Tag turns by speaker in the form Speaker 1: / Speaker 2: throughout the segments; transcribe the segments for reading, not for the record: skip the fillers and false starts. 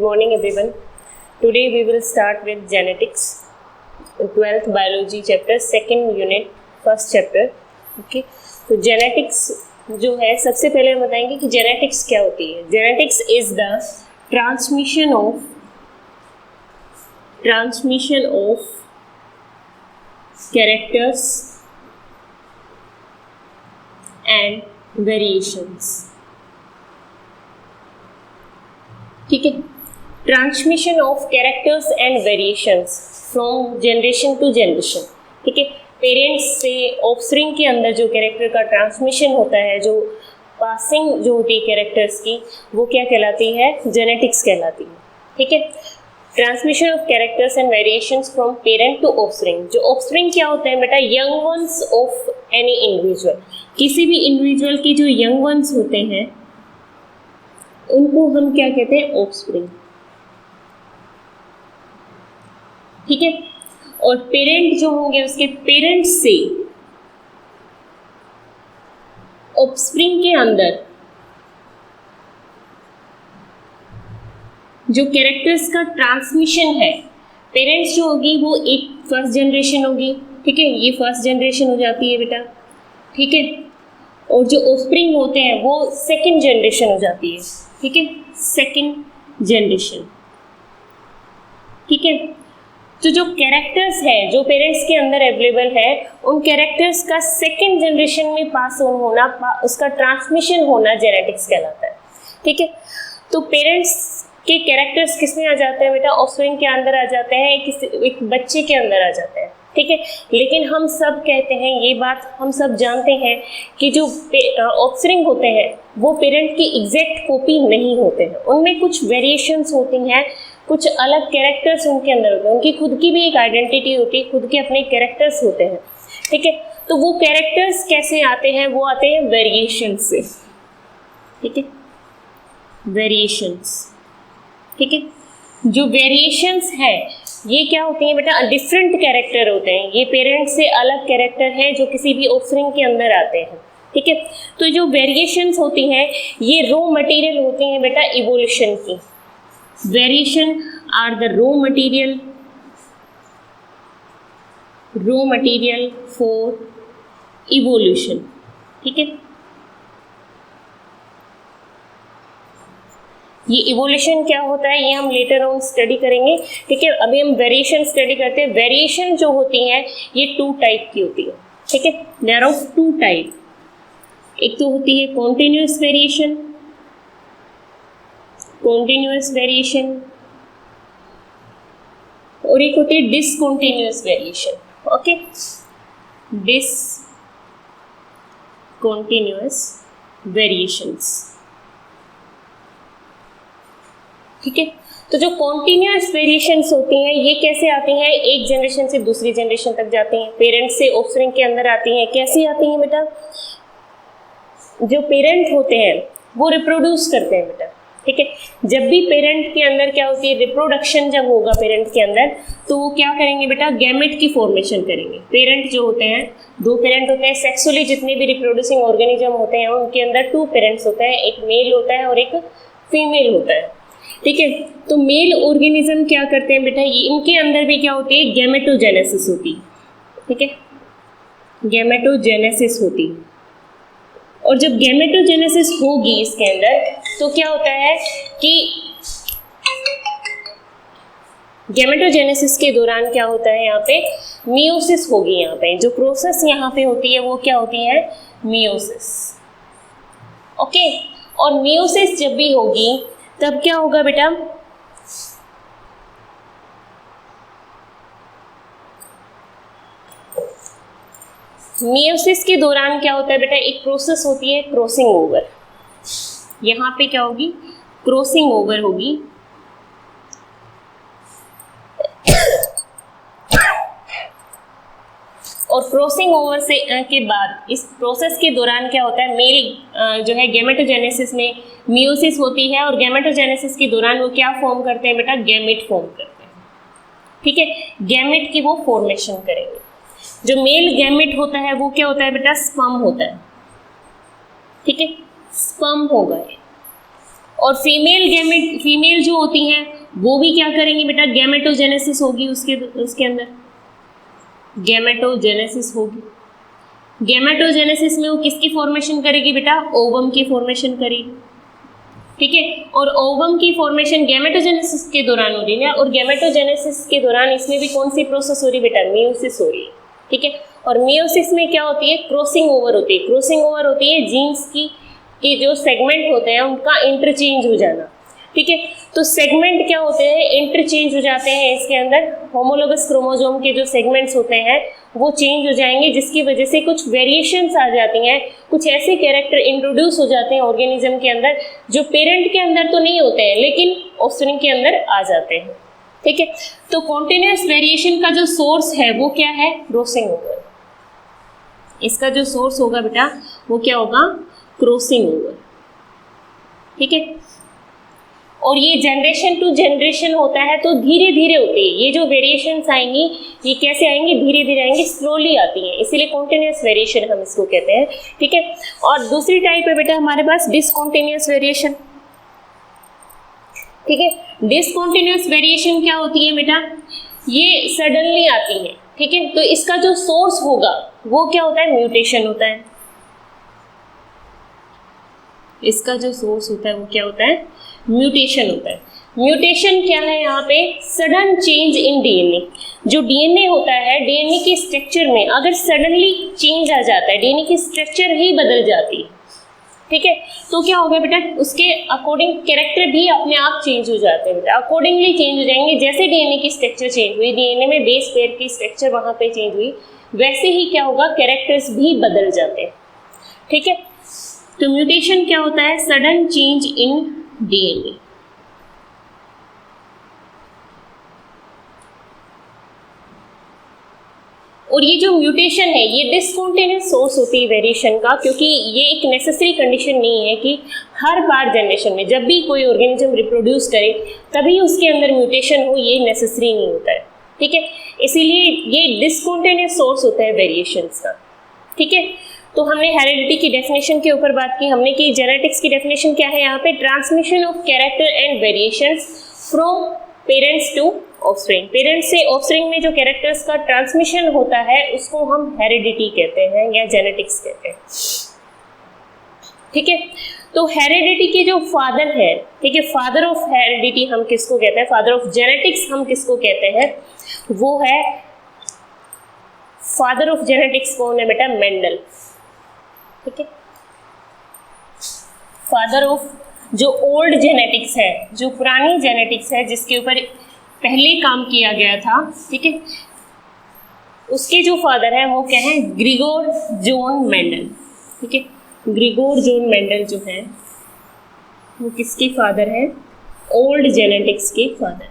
Speaker 1: Good morning everyone. Today we will start with genetics, 12th biology chapter, second unit, first chapter. Okay, तो genetics जो है सबसे पहले हम बताएंगे कि genetics क्या होती है. Genetics is the transmission of characters and variations. ठीक है, transmission of characters and variations from generation to generation. ठीक है, पेरेंट्स से ऑफस्प्रिंग के अंदर जो कैरेक्टर का ट्रांसमिशन होता है, जो पासिंग जो होती है कैरेक्टर्स की, वो क्या कहलाती है? जेनेटिक्स कहलाती है. ठीक है, transmission of characters and variations from parent to offspring. जो ऑफस्प्रिंग क्या होते हैं बेटा? Young ones of any individual. किसी भी इंडिविजुअल के जो यंग वंस होते हैं उनको हम क्या कहते हैं? ऑफस्प्रिंग. ठीक है, और पेरेंट जो होंगे उसके पेरेंट्स से ऑफस्प्रिंग के अंदर जो कैरेक्टर्स का ट्रांसमिशन है, पेरेंट्स जो होगी वो एक फर्स्ट जनरेशन होगी. ठीक है, ये फर्स्ट जनरेशन हो जाती है बेटा. ठीक है, और जो ऑफस्प्रिंग होते हैं वो सेकंड जनरेशन हो जाती है. ठीक है, सेकंड जनरेशन. ठीक है, तो जो कैरेक्टर्स है जो पेरेंट्स के अंदर अवेलेबल है, उन कैरेक्टर्स का सेकंड जनरेशन में पास ऑन होना, उसका ट्रांसमिशन होना जेनेटिक्स कहलाता है. ठीक है, तो पेरेंट्स के कैरेक्टर्स किस में आ जाते हैं बेटा? ऑफस्प्रिंग के अंदर आ जाते हैं, एक बच्चे के अंदर आ जाते हैं. ठीक है, लेकिन हम सब कहते हैं, ये बात हम सब जानते हैं कि जो ऑफस्प्रिंग होते हैं वो पेरेंट की एग्जैक्ट कॉपी नहीं होते हैं. उनमें कुछ वेरिएशंस होती हैं, कुछ अलग कैरेक्टर्स उनके अंदर होते हैं, उनकी खुद की भी एक आइडेंटिटी होती है, खुद के अपने कैरेक्टर्स होते हैं. ठीक है, तो वो कैरेक्टर्स कैसे आते हैं? वो आते हैं वेरिएशन से. ठीक है, वेरिएशंस. ठीक है, जो वेरिएशंस है ये क्या होती हैं बेटा? डिफरेंट कैरेक्टर होते हैं. ये पेरेंट्स से अलग कैरेक्टर हैं जो किसी भी ऑफस्प्रिंग के अंदर आते हैं. ठीक है, तो जो वेरिएशंस होती हैं ये रॉ मटेरियल होती हैं बेटा इवोल्यूशन की. Variation are the raw material for evolution. ठीक है, ये इवोल्यूशन क्या होता है ये हम लेटर ऑन स्टडी करेंगे. ठीक है, अभी हम वेरिएशन स्टडी करते हैं. वेरिएशन जो होती हैं ये 2 टाइप की होती है. ठीक है, देयर आर 2 टाइप. एक तो होती है कॉन्टिन्यूअस वेरिएशन और एक होती है discontinuous variation. Okay, discontinuous variations. ठीक है, तो जो कॉन्टिन्यूअस वेरिएशंस होती हैं ये कैसे आती हैं? एक जनरेशन से दूसरी जनरेशन तक जाती हैं, पेरेंट्स से ऑफस्प्रिंग के अंदर आती हैं. कैसी आती हैं बेटा? जो पेरेंट होते हैं वो रिप्रोड्यूस करते हैं बेटा. ठीक है, जब भी पेरेंट के अंदर क्या होती है? रिप्रोडक्शन जब होगा पेरेंट के अंदर, तो वो क्या करेंगे बेटा? गैमेट की फॉर्मेशन करेंगे. पेरेंट जो होते हैं, 2 पेरेंट होते हैं. सेक्सुअली जितने भी रिप्रोड्यूसिंग ऑर्गेनिज्म होते हैं उनके अंदर 2 पेरेंट्स होते हैं, एक मेल होता है और एक फीमेल होता है. ठीक है, तो मेल ऑर्गेनिज्म क्या करते हैं बेटा? ये इनके अंदर भी क्या होती है? गैमेटोजेनेसिस होती है. ठीक है, गैमेटोजेनेसिस होती है. और जब गैमेटोजेनेसिस होगी इसके अंदर तो क्या होता है कि गैमेटोजेनेसिस के दौरान क्या होता है? यहाँ पे मियोसिस होगी. यहाँ पे जो प्रोसेस यहाँ पे होती है वो क्या होती है? मियोसिस. ओके, और मियोसिस जब भी होगी तब क्या होगा बेटा? मियोसिस के दौरान क्या होता है बेटा? एक प्रोसेस होती है क्रॉसिंग ओवर. यहाँ पे क्या होगी? क्रॉसिंग ओवर होगी. और क्रॉसिंग ओवर से के बाद इस प्रोसेस के दौरान क्या होता है? मेल जो है गैमेटोजेनेसिस में मियोसिस होती है और गैमेटोजेनेसिस के दौरान वो क्या फॉर्म करते हैं बेटा? गैमेट फॉर्म करते हैं. ठीक है, गैमेट की वो फॉर्मेशन करेंगे. जो मेल गैमेट होता है वो क्या होता है बेटा? स्पर्म होता है. ठीक है, स्पर्म होगा ये. और फीमेल जो होती हैं वो भी क्या करेंगी बेटा, गैमेटोजेनेसिस होगी उसके अंदर गैमेटोजेनेसिस होगी। गैमेटोजेनेसिस में वो किसकी फॉर्मेशन करेगी बेटा, ओवम की फॉर्मेशन करेगी, ठीक है। और ओवम की फॉर्मेशन गैमेटोजेनेसिस के दौरान हो रही है, और गैमेटोजेनेसिस के दौरान इसमें भी कौन सी प्रोसेस हो रही है बेटा, मियोसिस हो रही है, ठीक है। और मियोसिस में क्या होती है, क्रॉसिंग ओवर होती है। क्रॉसिंग ओवर होती है जीन्स की जो सेगमेंट होते हैं उनका इंटरचेंज हो जाना, ठीक है। तो सेगमेंट क्या होते हैं, इंटरचेंज हो जाते हैं इसके अंदर। होमोलोगस क्रोमोसोम के जो सेगमेंट्स होते हैं वो चेंज हो जाएंगे, जिसकी वजह से कुछ वेरिएशंस आ जाती हैं, कुछ ऐसे कैरेक्टर इंट्रोड्यूस हो जाते हैं ऑर्गेनिज्म के अंदर जो पेरेंट के अंदर तो नहीं होते हैं लेकिन ऑफस्प्रिंग के अंदर आ जाते हैं, ठीक है। तो कॉन्टिन्यूअस वेरिएशन का जो सोर्स है वो क्या है, क्रॉसिंग ओवर। इसका जो सोर्स होगा बेटा वो क्या होगा, क्रॉसिंग ओवर, ठीक है। और ये जनरेशन टू जनरेशन होता है, तो धीरे धीरे होती है ये जो वेरिएशंस आएंगी, ये कैसे आएंगी, धीरे धीरे आएंगी, स्लोली आती हैं, इसीलिए कॉन्टिन्यूअस वेरिएशन हम इसको कहते हैं, ठीक है। और दूसरी टाइप है बेटा हमारे पास डिसकॉन्टिन्यूअस वेरिएशन, ठीक है। डिसकॉन्टिन्यूअस वेरिएशन क्या होती है बेटा, ये सडनली आती है, ठीक है। तो इसका जो सोर्स होगा वो क्या होता है, म्यूटेशन होता है। इसका जो सोर्स होता है वो क्या होता है, म्यूटेशन होता है। म्यूटेशन क्या है यहाँ पे, सडन चेंज इन डीएनए। जो डीएनए होता है, डीएनए के स्ट्रक्चर में अगर सडनली चेंज आ जाता है, डीएनए की स्ट्रक्चर ही बदल जाती है, ठीक है। तो क्या होगा बेटा, उसके अकॉर्डिंग कैरेक्टर भी अपने आप चेंज हो जाते हैं बेटा, अकॉर्डिंगली चेंज हो जाएंगे। जैसे डीएनए की स्ट्रक्चर चेंज हुई, डीएनए में बेस पेयर की स्ट्रक्चर वहाँ पे चेंज हुई, वैसे ही क्या होगा, कैरेक्टर्स भी बदल जाते हैं, ठीक है। तो म्यूटेशन क्या होता है, सडन चेंज इन डीएनए। और ये जो म्यूटेशन है ये डिसकंटिन्यूअस सोर्स होती है वेरिएशन का, क्योंकि ये एक नेसेसरी कंडीशन नहीं है कि हर बार जनरेशन में जब भी कोई ऑर्गेनिज्म रिप्रोड्यूस करे तभी उसके अंदर म्यूटेशन हो, ये नेसेसरी नहीं होता है, ठीक है। इसीलिए ये डिसकंटिन्यूअस सोर्स होता है वेरिएशंस का, ठीक है। तो हमने हेरिडिटी की डेफिनेशन के ऊपर बात की, हमने की जेनेटिक्स की डेफिनेशन क्या है यहाँ पे, transmission of character and variations from parents to offspring. Parents से ऑफस्प्रिंग में जो कैरेक्टर्स का ट्रांसमिशन होता है उसको हम हेरिडिटी कहते हैं या जेनेटिक्स कहते हैं, ठीक है। तो हेरिडिटी के जो फादर है, ठीक है, फादर ऑफ हेरिडिटी हम किसको कहते हैं, फादर ऑफ जेनेटिक्स हम किसको कहते हैं, वो है फादर ऑफ जेनेटिक्स कौन है बेटा, मेंडल, ठीक है। फादर ऑफ जो ओल्ड जेनेटिक्स है, जो पुरानी जेनेटिक्स है जिसके ऊपर पहले काम किया गया था, ठीक है, उसके जो फादर है वो क्या है, ग्रिगोर जॉन मेंडल, ठीक है। ग्रिगोर जॉन मेंडल जो है वो किसके फादर है, ओल्ड जेनेटिक्स के फादर,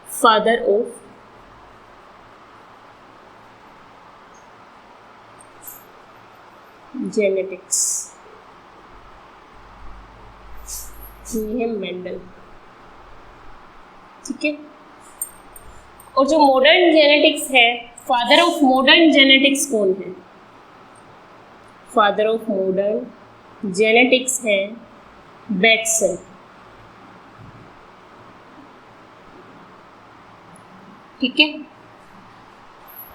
Speaker 1: फादर ऑफ जेनेटिक्स, ये है मेंडल, ठीक है। और जो मॉडर्न जेनेटिक्स है, फादर ऑफ मॉडर्न जेनेटिक्स कौन है, फादर ऑफ मॉडर्न जेनेटिक्स है बैटसन, ठीक है।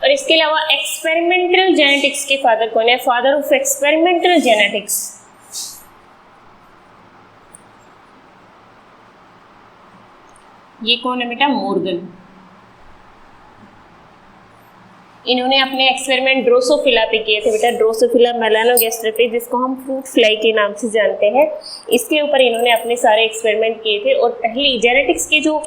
Speaker 1: और इसके अलावा एक्सपेरिमेंटल जेनेटिक्स के फादर कौन है, फादर ऑफ एक्सपेरिमेंटल जेनेटिक्स, ये कौन है बेटा, मॉर्गन। इन्होंने अपने एक्सपेरिमेंट ड्रोसोफिला पे किए थे बेटा, ड्रोसोफिला मेलानोगैस्ट्रा, जिसको हम फ्रूट फ्लाई के नाम से जानते हैं, इसके ऊपर इन्होंने अपने सारे एक्सपेरिमेंट किए थे। और पहले जेनेटिक्स के जो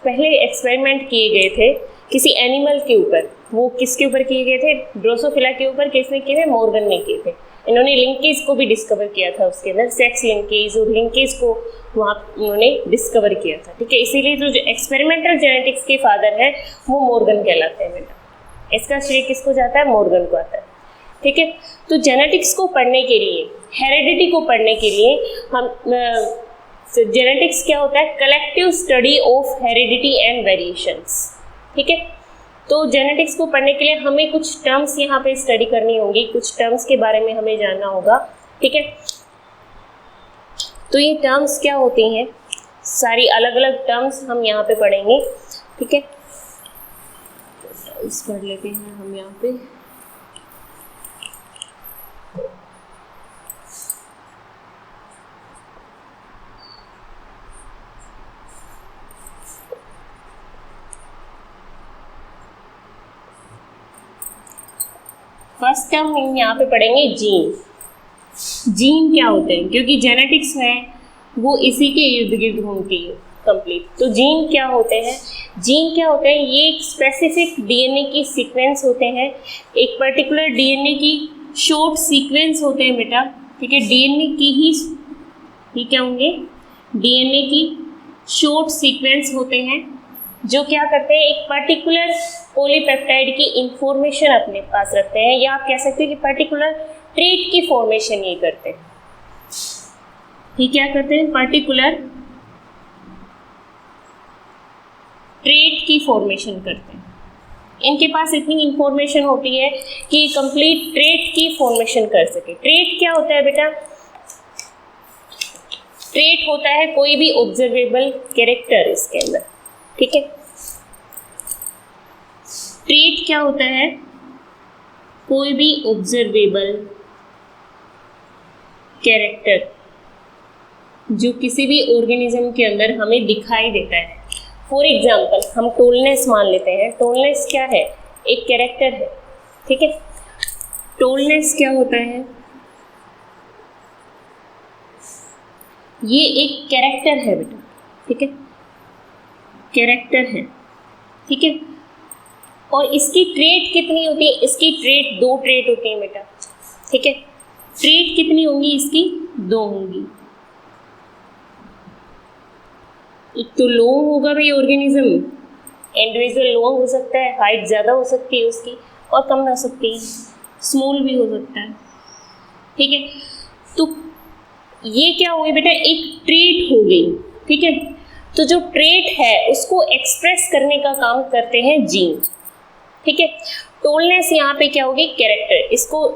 Speaker 1: पहले एक्सपेरिमेंट किए गए थे किसी एनिमल के ऊपर, वो किसके ऊपर किए गए थे, ड्रोसोफिला के ऊपर। किसने किए थे, मॉर्गन ने किए थे। इन्होंने लिंकेज को भी डिस्कवर किया था, उसके अंदर सेक्स लिंकेज और लिंकेज को वहाँ उन्होंने डिस्कवर किया था, ठीक है। इसीलिए जो एक्सपेरिमेंटल जेनेटिक्स के फादर है वो मॉर्गन कहलाते हैं बेटा, इसका श्रेय किसको जाता है, मॉर्गन को आता है, ठीक है। तो जेनेटिक्स को पढ़ने के लिए, हेरिडिटी को पढ़ने के लिए हम जेनेटिक्स क्या होता है, collective study of heredity and variations, ठीक है। तो जेनेटिक्स को पढ़ने के लिए हमें कुछ टर्म्स यहाँ पे स्टडी करनी होगी, कुछ टर्म्स के बारे में हमें जानना होगा, ठीक है। तो ये टर्म्स क्या होती हैं, सारी अलग अलग टर्म्स हम यहाँ पे पढ़ेंगे, ठीक है। टर्म्स पढ़ लेते हैं हम यहाँ पे। फर्स्ट टर्म हम यहाँ पे पढ़ेंगे जीन। जीन क्या होते हैं, क्योंकि जेनेटिक्स है वो इसी के इर्द गिर्द घूमती है कंप्लीट। तो जीन क्या होते हैं, जीन क्या होते हैं, ये एक स्पेसिफिक डीएनए की सीक्वेंस होते हैं, एक पर्टिकुलर डीएनए की शॉर्ट सीक्वेंस होते हैं बेटा, ठीक है। डीएनए की ही ये क्या होंगे, डीएनए की शॉर्ट सीक्वेंस होते हैं जो क्या करते हैं, एक पर्टिकुलर पॉलीपेप्टाइड की इंफॉर्मेशन अपने पास रखते हैं, या आप कह सकते हैं कि पर्टिकुलर ट्रेट की फॉर्मेशन ये करते हैं। ये क्या करते हैं, पर्टिकुलर ट्रेट की फॉर्मेशन करते हैं। इनके पास इतनी इंफॉर्मेशन होती है कि कंप्लीट ट्रेट की फॉर्मेशन कर सके। ट्रेट क्या होता है बेटा, ट्रेट होता है कोई भी ऑब्जर्वेबल कैरेक्टर इसके अंदर, ठीक है। ट्रेट क्या होता है, कोई भी ऑब्जर्वेबल कैरेक्टर जो किसी भी ऑर्गेनिज्म के अंदर हमें दिखाई देता है। फॉर एग्जाम्पल हम टोलनेस मान लेते हैं। टोलनेस क्या है, एक कैरेक्टर है, ठीक है। टोलनेस क्या होता है, ये एक कैरेक्टर है बेटा, ठीक है, कैरेक्टर है, ठीक है। और इसकी ट्रेट कितनी होती है, इसकी ट्रेट 2 ट्रेट होती है बेटा, ठीक है। ट्रेट कितनी होंगी इसकी, 2 होंगी। एक तो लॉन्ग होगा भाई ऑर्गेनिज्म, इंडिविजुअल लॉन्ग हो सकता है, हाइट ज़्यादा हो सकती है उसकी, और कम हो सकती है, स्मॉल भी हो सकता है, ठीक है। तो ये क्या हो गई बेटा, एक ट्रेट हो गई, ठीक है। तो जो ट्रेट है उसको एक्सप्रेस करने का काम करते हैं जीन, ठीक है। टोलनेस यहाँ पे क्या होगी, कैरेक्टर, इसको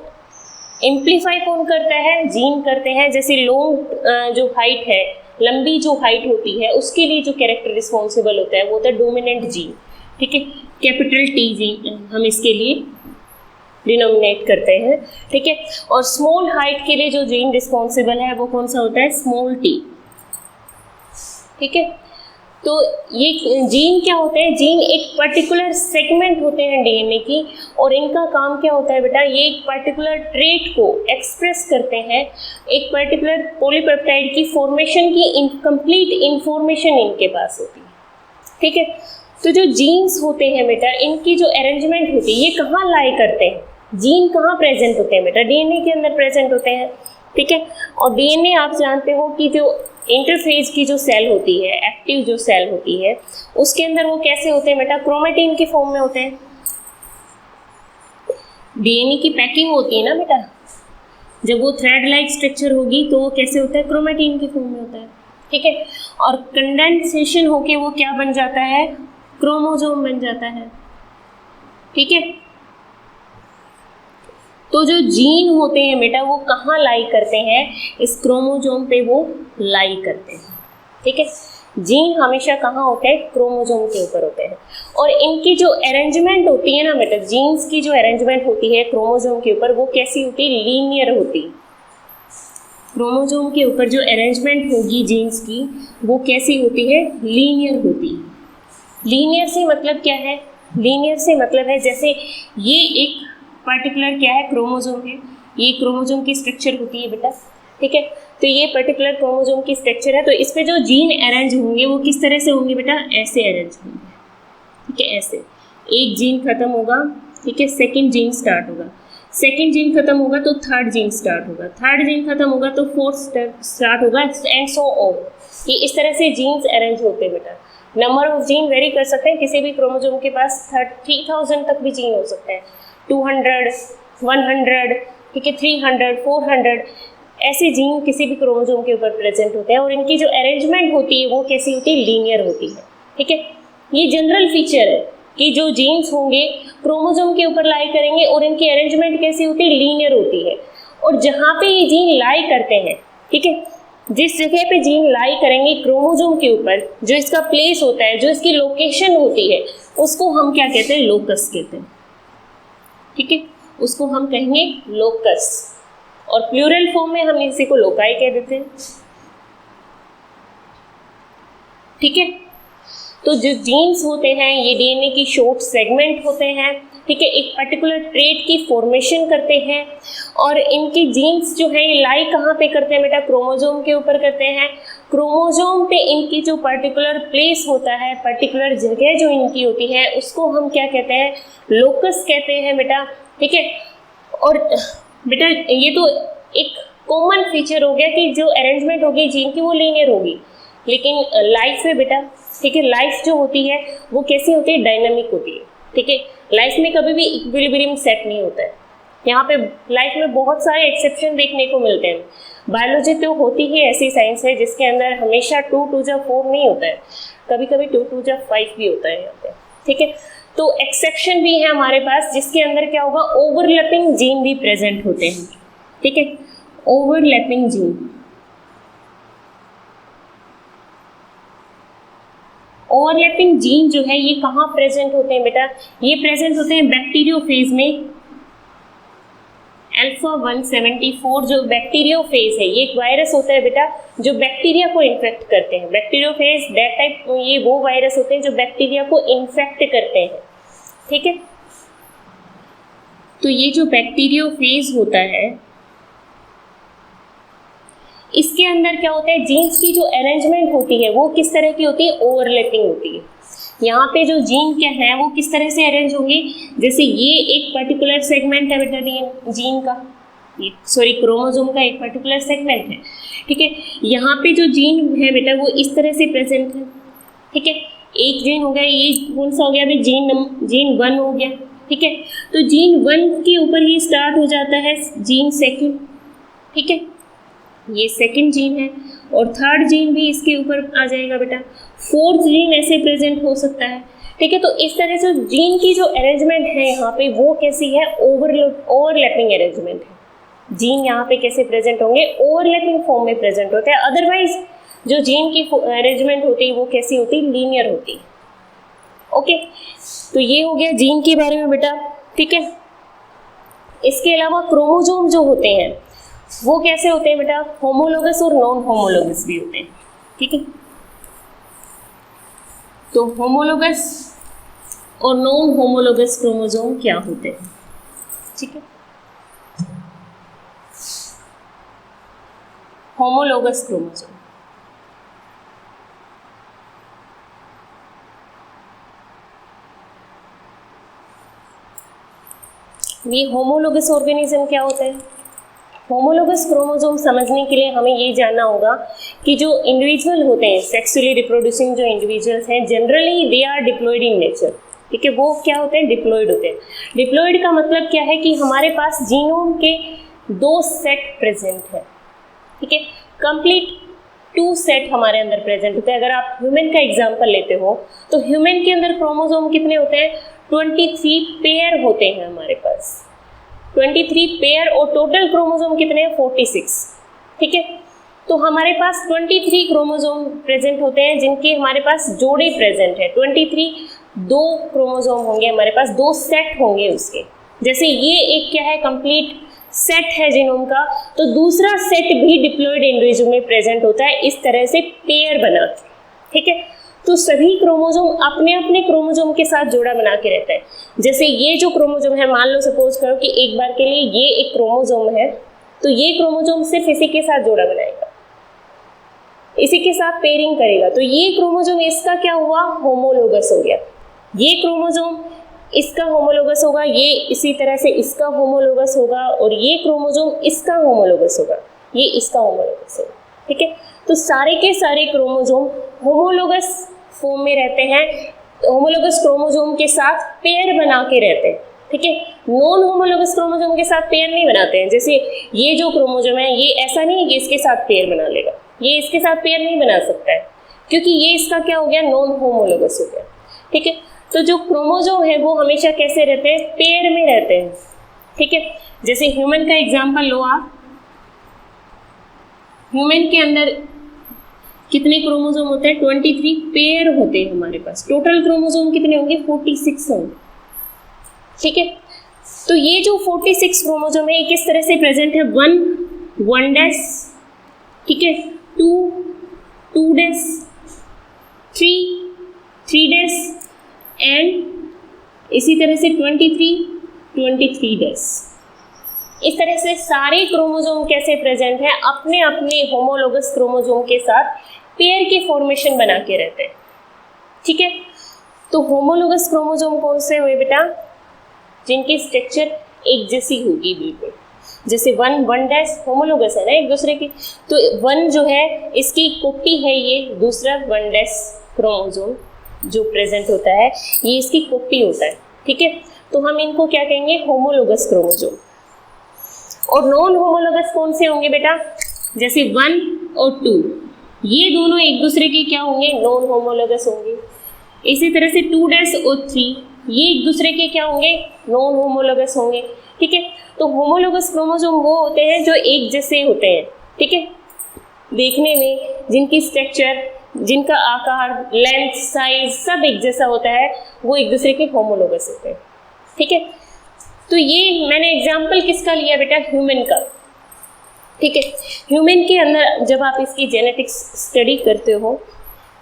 Speaker 1: एम्प्लीफाई कौन करता है, जीन करते हैं। जैसे लॉन्ग जो हाइट है, लंबी जो हाइट होती है, उसके लिए जो कैरेक्टर रिस्पॉन्सिबल होता है वो होता है डोमिनेंट जीन, ठीक है, कैपिटल टी जीन हम इसके लिए डिनोमिनेट करते हैं, ठीक है। और स्मॉल हाइट के लिए जो जीन रिस्पॉन्सिबल है वो कौन सा होता है, स्मॉल टी, ठीक है। तो ये जीन क्या होते हैं, जीन एक पर्टिकुलर सेगमेंट होते हैं डीएनए की, और इनका काम क्या होता है बेटा, ये एक पर्टिकुलर ट्रेट को एक्सप्रेस करते हैं, एक पर्टिकुलर पॉलीपेप्टाइड की फॉर्मेशन की इनकम्प्लीट इंफॉर्मेशन इनके पास होती है, ठीक है। तो जो जीन्स होते हैं बेटा, इनकी जो अरेंजमेंट होती है, ये कहाँ लाई करते हैं, जीन कहाँ प्रेजेंट होते हैं बेटा, डीएनए के अंदर प्रेजेंट होते हैं, ठीक है। और डीएनए आप जानते हो कि जो इंटरफेज की जो सेल होती है, एक्टिव जो सेल होती है, उसके अंदर वो कैसे होते हैं बेटा, क्रोमेटिन के फॉर्म में होते हैं। डीएनए की पैकिंग होती है ना बेटा, जब वो थ्रेड लाइक स्ट्रक्चर होगी तो वो कैसे होता है, क्रोमेटिन के फॉर्म में होता है, ठीक है। और कंडेंसेशन होके वो क्या बन जाता है, क्रोमोसोम बन जाता है, ठीक है। तो जो जीन होते हैं बेटा वो कहाँ लाई करते हैं, इस क्रोमोसोम पे वो लाई करते हैं, ठीक है। जीन हमेशा कहाँ होते हैं, क्रोमोसोम के ऊपर होते हैं। और इनकी जो अरेंजमेंट होती है ना बेटा, जीन्स की जो अरेंजमेंट होती है क्रोमोसोम के ऊपर, वो कैसी होती है, लीनियर होती है। क्रोमोसोम के ऊपर जो अरेंजमेंट होगी जीन्स की, वो कैसी होती है, लीनियर होती है। लीनियर से मतलब क्या है, लीनियर से मतलब है जैसे ये एक पर्टिकुलर क्या है, क्रोमोसोम है, ये क्रोमोसोम की स्ट्रक्चर होती है बेटा, ठीक है। तो ये पर्टिकुलर क्रोमोसोम की स्ट्रक्चर है, तो इस पे जो जीन अरेंज होंगे वो किस तरह से होंगे बेटा, ऐसे अरेंज होंगे, ठीक है, ऐसे। एक जीन खत्म होगा, ठीक है, सेकंड जीन स्टार्ट होगा, सेकंड जीन खत्म होगा तो थर्ड जीन स्टार्ट होगा, थर्ड जीन खत्म होगा तो फोर्थ स्टार्ट होगा, एंड सो ऑन। ये इस तरह से जीन्स अरेंज होते हैं बेटा। नंबर ऑफ जीन वेरी कर सकते हैं, किसी भी क्रोमोसोम के पास 3000 तक भी जीन हो सकते हैं, 200, 100, ठीक है, 300, 400 ऐसे जीन किसी भी क्रोमोसोम के ऊपर प्रेजेंट होते हैं। और इनकी जो अरेंजमेंट होती है वो कैसी होती है, लीनियर होती है, ठीक है। ये जनरल फीचर है, कि जो जीन्स होंगे क्रोमोसोम के ऊपर लाई करेंगे और इनकी अरेंजमेंट कैसी होती है, लीनियर होती है। और जहाँ पे ये जीन लाई करते हैं, ठीक है, जिस जगह पे जीन लाई करेंगे क्रोमोसोम के ऊपर, जो इसका प्लेस होता है, जो इसकी लोकेशन होती है, उसको हम क्या कहते हैं, लोकस कहते हैं। ठीक है, उसको हम कहेंगे लोकस, और प्लूरल फॉर्म में हम इसी को लोकाई कह देते हैं। ठीक है, तो जो जीन्स होते हैं ये डीएनए की शॉर्ट सेगमेंट होते हैं। ठीक है, एक पर्टिकुलर ट्रेट की फॉर्मेशन करते हैं, और इनके जीन्स जो है ये लाई कहाँ पे करते हैं बेटा, क्रोमोसोम के ऊपर करते हैं। क्रोमोसोम पे इनकी जो पर्टिकुलर प्लेस होता है, पर्टिकुलर जगह जो इनकी होती है, उसको हम क्या कहते हैं, लोकस कहते हैं बेटा। ठीक है, और बेटा ये तो एक कॉमन फीचर हो गया कि जो अरेंजमेंट होगी जीन की वो लीनियर होगी, लेकिन लाइफ में बेटा, ठीक है, लाइफ जो होती है वो कैसी होती है, डायनामिक होती है। ठीक है, लाइफ में कभी भी इक्विलिब्रियम सेट नहीं होता है। यहाँ पे लाइफ में बहुत सारे एक्सेप्शन देखने को मिलते हैं। बायोलॉजी तो होती ही ऐसी साइंस है जिसके अंदर हमेशा 2 2 जा 4 नहीं होता है, कभी कभी 2 2 जा 5 भी होता है यहाँ पे। ठीक है, तो एक्सेप्शन भी है हमारे पास, जिसके अंदर क्या होगा, ओवरलैपिंग जीन भी प्रेजेंट होते हैं। ठीक है, ओवरलैपिंग जीन, ओवरलैपिंग जीन जो है ये कहाँ प्रेजेंट होते हैं बेटा, ये प्रेजेंट होते हैं बैक्टीरियोफेज में। अल्फा 174 जो बैक्टीरियोफेज है, ये एक वायरस होता है बेटा जो बैक्टीरिया को इन्फेक्ट करते हैं। बैक्टीरियोफेज दैट टाइप, ये वो वायरस होते हैं जो बैक्टीरिया को इन्फेक्ट करते हैं। ठीक है, तो ये जो बैक्टीरियोफेज होता है इसके अंदर क्या होता है, जीन्स की जो अरेंजमेंट होती है वो किस तरह की होती है, ओवरलैपिंग होती है। यहाँ पे जो जीन क्या है वो किस तरह से अरेंज होंगे, जैसे ये एक पर्टिकुलर सेगमेंट है बेटा जीन का, ये सॉरी क्रोमोसोम का एक पर्टिकुलर सेगमेंट है। ठीक है, यहाँ पे जो जीन है बेटा वो इस तरह से प्रेजेंट है। ठीक है, एक जीन हो गया, ये कौन सा हो गया अभी, जीन 1 हो गया। ठीक है, तो जीन 1 के ऊपर ही स्टार्ट हो जाता है जीन 2। ठीक है, ये 2nd जीन है, और 3rd जीन भी इसके ऊपर आ जाएगा बेटा, 4th जीन ऐसे प्रेजेंट हो सकता है। ठीक है, तो इस तरह से जीन की जो अरेंजमेंट है यहाँ पे वो कैसी है, ओवरलैपिंग अरेंजमेंट है। जीन यहाँ पे कैसे प्रेजेंट होंगे, ओवरलैपिंग फॉर्म में प्रेजेंट होते हैं। अदरवाइज जो जीन की अरेंजमेंट होती है वो कैसी होती है, लीनियर होती है। ओके, तो ये हो गया जीन के बारे में बेटा। ठीक है, इसके अलावा क्रोमोसोम जो होते हैं वो कैसे होते हैं बेटा, होमोलोगस और नॉन होमोलोगस भी होते हैं। ठीक है, तो होमोलोगस और नॉन होमोलोगस क्रोमोसोम क्या होते हैं। ठीक है, होमोलोगस क्रोमोसोम, ये होमोलोगस ऑर्गेनिज्म क्या होता है। होमोलोगस क्रोमोसोम समझने के लिए हमें ये जानना होगा कि जो इंडिविजुअल होते हैं, सेक्सुअली रिप्रोड्यूसिंग जो इंडिविजुअल्स हैं, generally they are diploid in nature. ठीक है, वो क्या होते हैं, डिप्लॉयड होते हैं। डिप्लॉयड का मतलब क्या है कि हमारे पास जीनोम के 2 सेट प्रेजेंट है। ठीक है, कंप्लीट 2 सेट हमारे अंदर प्रेजेंट होते हैं। अगर आप ह्यूमन का एग्जाम्पल लेते हो तो ह्यूमन के अंदर क्रोमोसोम कितने होते हैं, 23 पेयर होते हैं हमारे पास, 23 पेयर, और टोटल क्रोमोसोम कितने हैं, 46। ठीक है, तो हमारे पास 23 क्रोमोसोम प्रेजेंट होते हैं जिनके हमारे पास जोड़े प्रेजेंट है। 23 2 क्रोमोसोम होंगे हमारे पास, 2 सेट होंगे उसके। जैसे ये एक क्या है, कंप्लीट सेट है जीनोम का, तो दूसरा सेट भी डिप्लॉयड इंडिविजुअल में प्रेजेंट होता है, इस तरह से पेयर बना के। ठीक है, तो सभी क्रोमोसोम अपने अपने क्रोमोसोम के साथ जोड़ा बना के रहता है। जैसे ये जो क्रोमोसोम है, मान लो सपोज करो कि एक बार के लिए ये एक क्रोमोसोम है, तो ये क्रोमोसोम सिर्फ इसी के साथ जोड़ा बनाएगा, इसी के साथ पेयरिंग करेगा, तो ये क्रोमोसोम इसका क्या हुआ, होमोलोगस हो गया। ये क्रोमोसोम इसका होमोलोगस होगा, ये इसी तरह से इसका होमोलोगस होगा, और ये क्रोमोसोम इसका होमोलोगस होगा, ये इसका होमोलोगस होगा। ठीक है, तो सारे के सारे क्रोमोसोम होमोलोगस फॉर्म में रहते हैं, होमोलोगस क्रोमोसोम के साथ पेयर बना के रहते हैं। ठीक है, नॉन होमोलोगस क्रोमोसोम के साथ पेयर नहीं बनाते हैं। जैसे ये जो क्रोमोसोम है ये ऐसा नहीं है कि इसके साथ पेयर बना लेगा, ये इसके साथ पेयर नहीं बना सकता है, क्योंकि ये इसका क्या हो गया, नॉन होमोलोगस हो गया। ठीक है, तो जो क्रोमोजोम है वो हमेशा कैसे रहते हैं, पेयर में रहते हैं, ठीक है। जैसे ह्यूमन का एग्जांपल लो आप, ह्यूमन के अंदर कितने क्रोमोजोम होते हैं, 23 पेयर होते हैं हमारे पास। टोटल क्रोमोजोम कितने होंगे, 46 होंगे, ठीक है। तो ये जो 46 क्रोमोजोम है ये किस तरह से प्रेजेंट है, 1 डैश, ठीक है, 2 डैश, 3 डैश एंड इसी तरह से 23 डैश। इस तरह से सारे क्रोमोजोम कैसे प्रेजेंट है, अपने अपने होमोलोगस क्रोमोजोम के साथ पेयर के फॉर्मेशन बना के रहते हैं, ठीक है। तो होमोलोगस क्रोमोजोम कौन से हुए बेटा, जिनकी स्ट्रक्चर एक जैसी होगी बिल्कुल, जैसे 1 डैश होमोलोगस है ना एक दूसरे की, तो 1 जो है इसकी कॉपी है, ये दूसरा 1 डैश क्रोमोजोम जो प्रेजेंट होता है ये इसकी कॉपी होता है, ठीक है। तो हम इनको क्या कहेंगे, होमोलोगस क्रोमोजोम। और नॉन होमोलोगस कौन से होंगे बेटा, जैसे 1 और 2, ये दोनों एक दूसरे के क्या होंगे, नॉन होमोलोगस होंगे। इसी तरह से 2 डैश और 3 ये एक दूसरे के क्या होंगे, नॉन होमोलोगस होंगे, ठीक है। तो होमोलोगस क्रोमोसोम वो होते हैं जो एक जैसे होते हैं, ठीक है, देखने में, जिनकी स्ट्रक्चर, जिनका आकार, लेंथ, साइज सब एक जैसा होता है, वो एक दूसरे के होमोलोगस होते हैं, ठीक है। तो ये मैंने एग्जाम्पल किसका लिया बेटा, ह्यूमन का, ठीक है। ह्यूमन के अंदर जब आप इसकी जेनेटिक्स स्टडी करते हो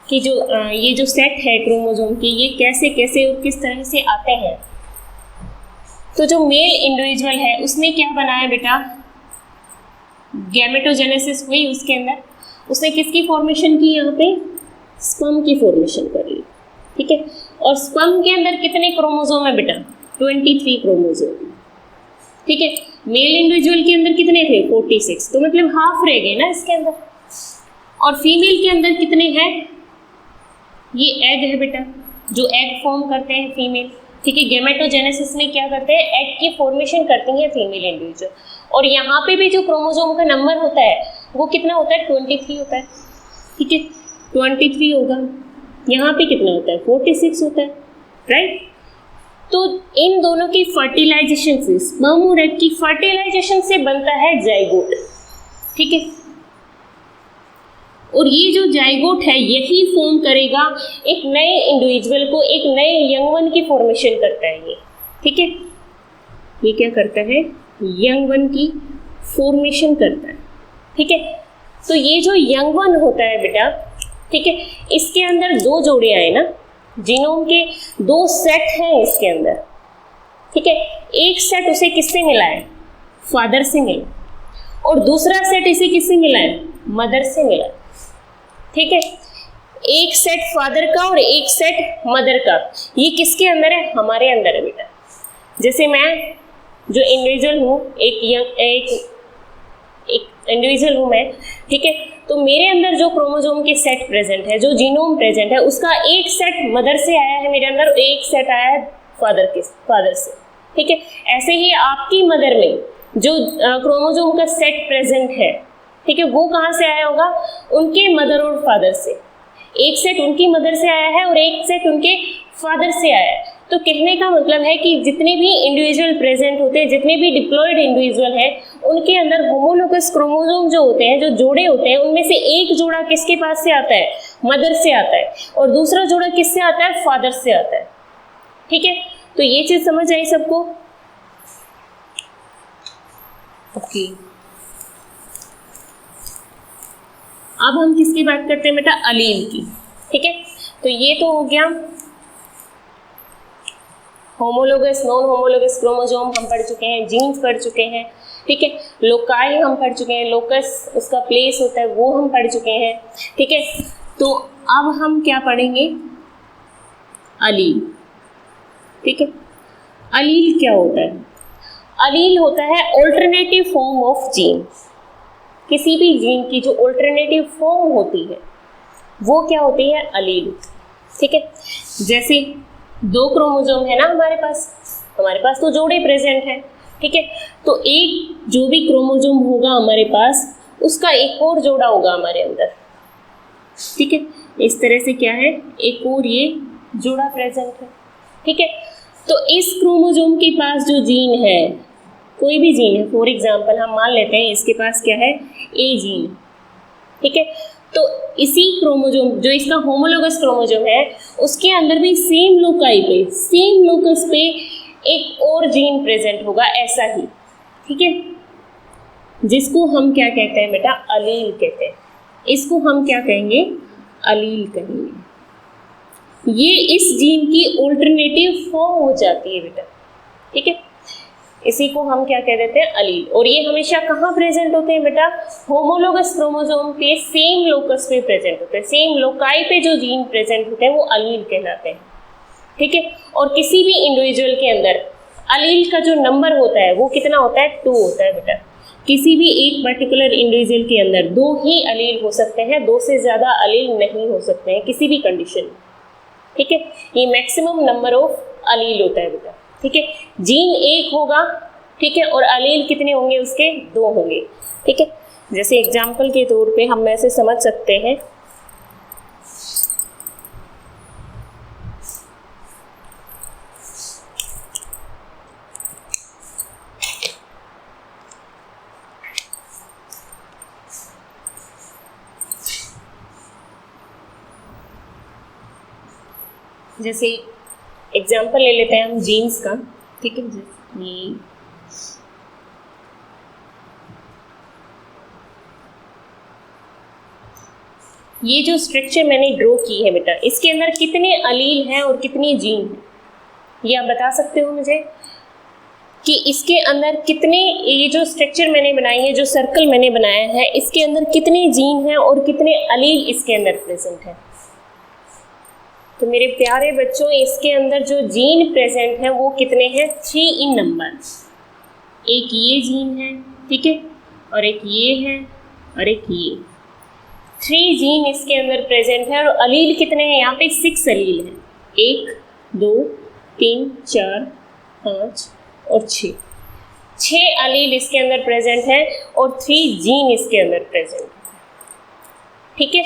Speaker 1: कि जो ये जो सेट है क्रोमोसोम के, ये कैसे कैसे और किस तरह से आते हैं, तो जो मेल इंडिविजुअल है उसने क्या बनाया बेटा, गैमेटोजेनेसिस हुई उसके अंदर, उसने किसकी फॉर्मेशन की, यहाँ पे स्पर्म की फॉर्मेशन कर ली, ठीक है। और स्पर्म के अंदर कितने क्रोमोसोम है बेटा, 23 क्रोमोसोम, ठीक है। मेल इंडिविजुअल के अंदर कितने थे, 46, तो मतलब हाफ रह गए ना इसके अंदर। और फीमेल के अंदर कितने हैं, ये एग है बेटा, जो एग फॉर्म करते हैं फीमेल, ठीक है। गैमेटोजेनेसिस में क्या करते हैं, एग की फॉर्मेशन करती हैं फीमेल इंडिविजुअल। और यहाँ पे भी जो क्रोमोसोम का नंबर होता है वो कितना होता है, 23 होता है, ठीक है, 23 होगा। यहाँ पे कितना होता है, 46 होता है, राइट। तो इन दोनों की फर्टिलाइजेशन से, स्पर्म और एग की फर्टिलाइजेशन से बनता है जाइगोट, ठीक है। और ये जो जाइगोट है यही फॉर्म करेगा एक नए इंडिविजुअल को, एक नए यंग वन की फॉर्मेशन करता है ये, ठीक है। ये क्या करता है, यंग वन की फॉर्मेशन करता है, ठीक है। तो ये जो यंग वन होता है बेटा, ठीक है, इसके अंदर 2 जोड़े आए ना, जीनोम के 2 सेट हैं इसके अंदर, ठीक है। एक सेट उसे किससे मिला है, फादर से मिला, और दूसरा सेट इसे किससे मिला है, मदर से मिला, ठीक है। एक सेट फादर का और एक सेट मदर का, ये किसके अंदर है, हमारे अंदर है बेटा। जैसे मैं जो इंडिविजुअल हूँ, एक इंडिविजुअल हूँ मैं, ठीक है, तो मेरे अंदर जो क्रोमोसोम के सेट प्रेजेंट है, जो जीनोम प्रेजेंट है, उसका एक सेट मदर से आया है मेरे अंदर, एक सेट आया है फादर से, ठीक है। ऐसे ही आपकी मदर में जो क्रोमोसोम का सेट प्रेजेंट है, ठीक है, वो कहाँ से आया होगा, उनके मदर और फादर से। एक सेट उनकी मदर से आया है और एक सेट उनके फादर से आया है। तो कहने का मतलब है कि जितने भी इंडिविजुअल प्रेजेंट होते हैं, जितने भी डिप्लॉयड इंडिविजुअल हैं, उनके अंदर होमोलोगस क्रोमोसोम जो होते हैं, जो जोड़े होते हैं, उनमें से एक जोड़ा किसके पास से आता है, मदर से आता है, और दूसरा जोड़ा किससे आता है, फादर से आता है, ठीक है। तो ये चीज समझ आई सबको, ओके। अब हम किसकी बात करते हैं बेटा, अलील की, ठीक है। तो ये तो हो गया होमोलोगस, नॉन होमोलोगस क्रोमोसोम हम पढ़ चुके हैं, जीन्स पढ़ चुके हैं, ठीक है। लोकाई हम पढ़ चुके हैं, लोकस उसका प्लेस होता है वो हम पढ़ चुके हैं, ठीक है। तो अब हम क्या पढ़ेंगे, अलील, ठीक है। अलील क्या होता है, अलील होता है ऑल्टरनेटिव फॉर्म ऑफ जीन। किसी भी जीन की जो ऑल्टरनेटिव फॉर्म होती है वो क्या होती है, अलील, ठीक है। जैसे 2 क्रोमोसोम है ना हमारे पास तो जोड़े प्रेजेंट है, ठीक है। तो एक जो भी क्रोमोसोम होगा हमारे पास, उसका एक और जोड़ा होगा हमारे अंदर, ठीक है। इस तरह से क्या है, एक और ये जोड़ा प्रेजेंट है, ठीक है। तो इस क्रोमोसोम के पास जो जीन है, कोई भी जीन है, फॉर एग्जांपल हम मान लेते हैं इसके पास क्या है, ए जीन, ठीक है। तो इसी क्रोमोसोम, जो इसका होमोलोगस क्रोमोसोम है, उसके अंदर भी सेम लोकाई पे, सेम लोकस पे एक और जीन प्रेजेंट होगा, ऐसा ही, ठीक है, जिसको हम क्या कहते हैं बेटा, अलील कहते हैं। इसको हम क्या कहेंगे, अलील कहेंगे। ये इस जीन की ऑल्टरनेटिव फॉर्म हो जाती है बेटा, ठीक है। इसी को हम क्या कह देते हैं, अलील। और ये हमेशा कहाँ प्रेजेंट होते हैं बेटा, होमोलोगस क्रोमोसोम के सेम लोकस पे प्रेजेंट होते हैं, सेम लोकाई पे जो जीन प्रेजेंट होते हैं वो अलील कहलाते हैं, ठीक है। और किसी भी इंडिविजुअल के अंदर अलील का जो नंबर होता है वो कितना होता है, 2 होता है बेटा। किसी भी एक पर्टिकुलर इंडिविजुअल के अंदर 2 ही अलील हो सकते हैं, 2 से ज़्यादा अलील नहीं हो सकते हैं किसी भी कंडीशन में, ठीक है। ये मैक्सिमम नंबर ऑफ अलील होता है बेटा, ठीक है। जीन एक होगा, ठीक है, और अलील कितने होंगे उसके, 2 होंगे, ठीक है। जैसे एग्जाम्पल के तौर पे हम ऐसे समझ सकते हैं, जैसे एग्जाम्पल ले लेते हैं हम जीन्स का, ठीक है। ये जो स्ट्रक्चर मैंने ड्रॉ की है बेटा, इसके अंदर कितने अलील हैं और कितनी जीन हैं, ये आप बता सकते हो मुझे कि इसके अंदर कितने, ये जो स्ट्रक्चर मैंने बनाई है, जो सर्कल मैंने बनाया है, इसके अंदर कितने जीन हैं और कितने अलील इसके अंदर प्रेजेंट है। तो मेरे प्यारे बच्चों, इसके अंदर जो जीन प्रेजेंट है वो कितने हैं, 3 इन नंबर। एक ये जीन है, ठीक है, और एक ये है, और एक ये, 3 जीन इसके अंदर प्रेजेंट है। और अलील कितने हैं यहाँ पे, 6 अलील हैं, 1 2 3 4 5 और 6 अलील इसके अंदर प्रेजेंट है और 3 जीन इसके अंदर प्रेजेंट है, ठीक है।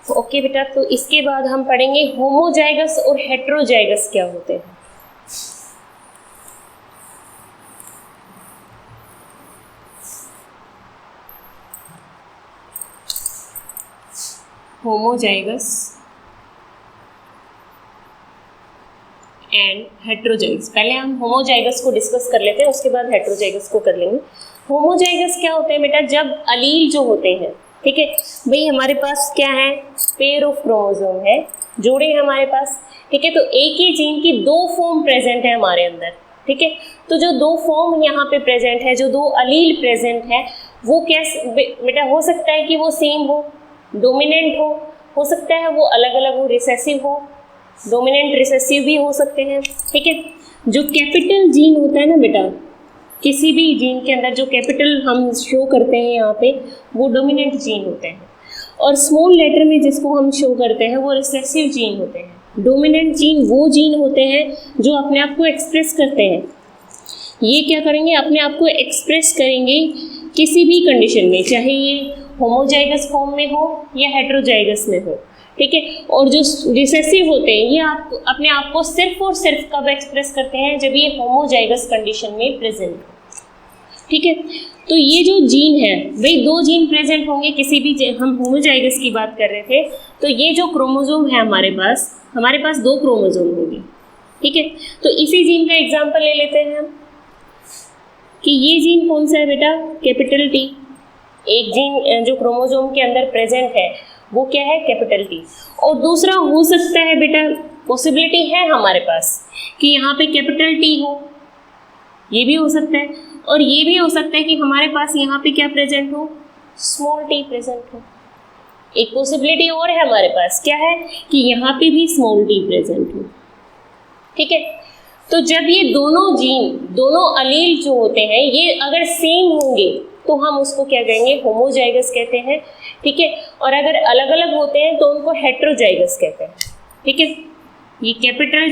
Speaker 1: ओके बेटा, तो इसके बाद हम पढ़ेंगे होमोजाइगस और हेट्रोजाइगस क्या होते हैं। होमोजाइगस एंड हेट्रोजाइगस, पहले हम होमोजाइगस को डिस्कस कर लेते हैं, उसके बाद हेट्रोजाइगस को कर लेंगे। होमोजाइगस क्या होते हैं बेटा, जब अलील जो होते हैं, ठीक है भाई, हमारे पास क्या है, पेयर ऑफ क्रोमोसोम है, जोड़े हैं हमारे पास, ठीक है। तो एक ही जीन की 2 फॉर्म प्रेजेंट है हमारे अंदर, ठीक है। तो जो 2 फॉर्म यहाँ पे प्रेजेंट है, जो 2 अलील प्रेजेंट है, वो कैसे बेटा, हो सकता है कि वो सेम हो, डोमिनेंट हो सकता है वो अलग अलग हो, रिसेसिव हो, डोमिनेंट रिसेसिव भी हो सकते हैं, ठीक है। जो कैपिटल जीन होता है ना बेटा, किसी भी जीन के अंदर जो कैपिटल हम शो करते हैं यहाँ पे, वो डोमिनेंट जीन होते हैं, और स्मॉल लेटर में जिसको हम शो करते हैं वो रिसेसिव जीन होते हैं। डोमिनेंट जीन वो जीन होते हैं जो अपने आप को एक्सप्रेस करते हैं, ये क्या करेंगे, अपने आप को एक्सप्रेस करेंगे किसी भी कंडीशन में, चाहे ये होमोजाइगस फॉर्म में हो या हेट्रोजाइगस में हो, ठीक है। और जो रिसेसिव होते हैं, ये आप अपने आप को सिर्फ और सिर्फ कब एक्सप्रेस करते हैं, जब ये होमोजाइगस कंडीशन में प्रेजेंट हो, ठीक है। तो ये जो जीन है भाई, 2 जीन प्रेजेंट होंगे किसी भी, हम होमोजाइगस की बात कर रहे थे, तो ये जो क्रोमोसोम है हमारे पास 2 क्रोमोसोम होंगे, ठीक है। तो इसी जीन का एग्जांपल ले लेते हैं हम कि ये जीन कौन सा है बेटा, कैपिटल टी। एक जीन जो क्रोमोसोम के अंदर प्रेजेंट है वो क्या है, कैपिटल टी। और दूसरा हो सकता है बेटा, पॉसिबिलिटी है हमारे पास कि यहाँ पे कैपिटल टी हो, ये भी हो सकता है, और ये भी हो सकता है कि हमारे पास यहाँ पे क्या प्रेजेंट हो, स्मॉल टी प्रेजेंट हो। एक पॉसिबिलिटी और है हमारे पास, क्या है कि यहाँ पे भी स्मॉल टी प्रेजेंट हो, ठीक है। तो जब ये दोनों जीन, दोनों अलील जो होते हैं, ये अगर सेम होंगे तो हम उसको क्या कहेंगे, होमोजाइगस कहते हैं, ठीक है। और अगर अलग अलग होते हैं तो उनको हेट्रोजाइगस कहते हैं, ठीक है। ये कैपिटल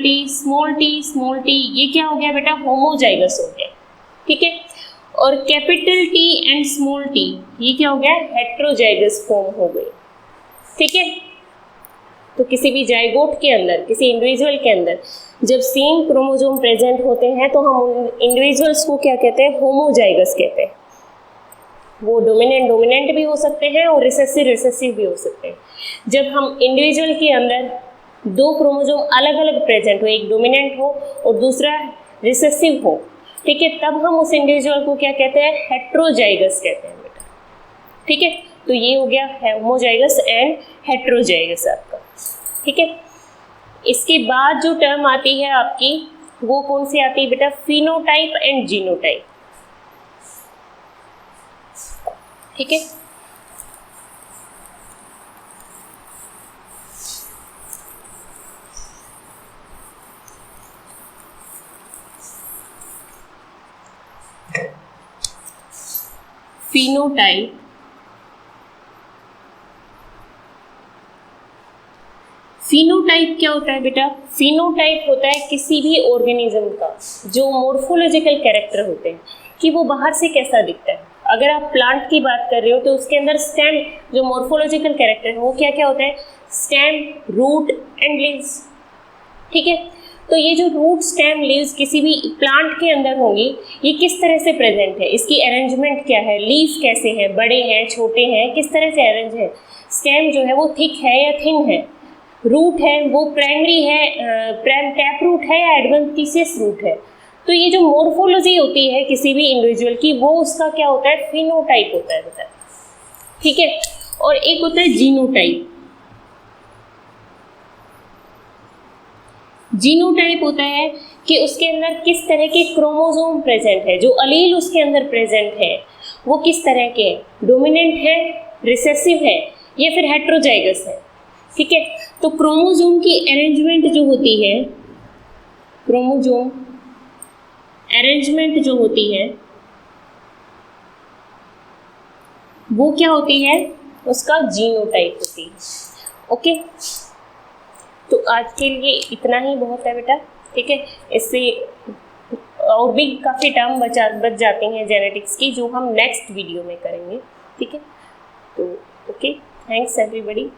Speaker 1: टी, स्मॉल टी, ये क्या हो गया बेटा, होमोजाइगस हो गया, ठीक है। और capital T and small T, ये क्या हो गया, हेट्रोजाइगस फॉर्म हो गई, ठीक है। तो किसी भी जाइगोट के अंदर, किसी इंडिविजुअल के अंदर जब सेम क्रोमोसोम प्रेजेंट होते हैं तो हम उन इंडिविजुअल्स को क्या कहते हैं, होमोजाइगस कहते हैं। वो डोमिनेंट भी हो सकते हैं और रिसेसिव भी हो सकते हैं। जब हम इंडिविजुअल के अंदर दो क्रोमोसोम अलग अलग प्रेजेंट हो, एक डोमिनेंट हो और दूसरा रिसेसिव हो, ठीक है, तब हम उस इंडिविजुअल को क्या कहते हैं, हेट्रोजाइगस कहते हैं बेटा। ठीक है, तो ये हो गया होमोजाइगस एंड हेट्रोजाइगस आपका। ठीक है, इसके बाद जो टर्म आती है आपकी वो कौन सी आती है बेटा, फिनोटाइप एंड जीनोटाइप। ठीक है, फिनोटाइप फिनोटाइप क्या होता है बेटा, फिनोटाइप होता है किसी भी ऑर्गेनिज्म का जो मोर्फोलॉजिकल कैरेक्टर होते हैं कि वो बाहर से कैसा दिखता है। अगर आप प्लांट की बात कर रहे हो तो उसके अंदर स्टेम जो मोर्फोलॉजिकल कैरेक्टर है वो क्या क्या होता है, स्टेम, रूट एंड लीव्स। ठीक है, तो ये जो रूट, स्टेम, लीव्स किसी भी प्लांट के अंदर होंगी, ये किस तरह से प्रेजेंट है, इसकी अरेंजमेंट क्या है, लीफ कैसे है, बड़े हैं, छोटे हैं, किस तरह से अरेंज है, स्टेम जो है वो थिक है या थिन है, रूट है वो प्राइमरी है, टैप रूट है या एडवेंटिशियस रूट है। तो ये जो मोर्फोलॉजी होती है किसी भी इंडिविजुअल की, वो उसका क्या होता है, फिनोटाइप होता है बेटा। ठीक है, और एक होता है जीनोटाइप। जीनोटाइप होता है कि उसके अंदर किस तरह के क्रोमोसोम प्रेजेंट है, जो अलील उसके अंदर प्रेजेंट है वो किस तरह के, डोमिनेंट है, रिसेसिव है या फिर हेट्रोजाइगस है। ठीक है, तो क्रोमोसोम की अरेंजमेंट जो होती है, क्रोमोसोम अरेंजमेंट जो होती है वो क्या होती है, उसका जीनोटाइप होती है। ओके, तो आज के लिए इतना ही बहुत है बेटा। ठीक है, इससे और भी काफ़ी टर्म बच जाती हैं जेनेटिक्स की, जो हम नेक्स्ट वीडियो में करेंगे। ठीक है, तो ओके, थैंक्स एवरीबॉडी।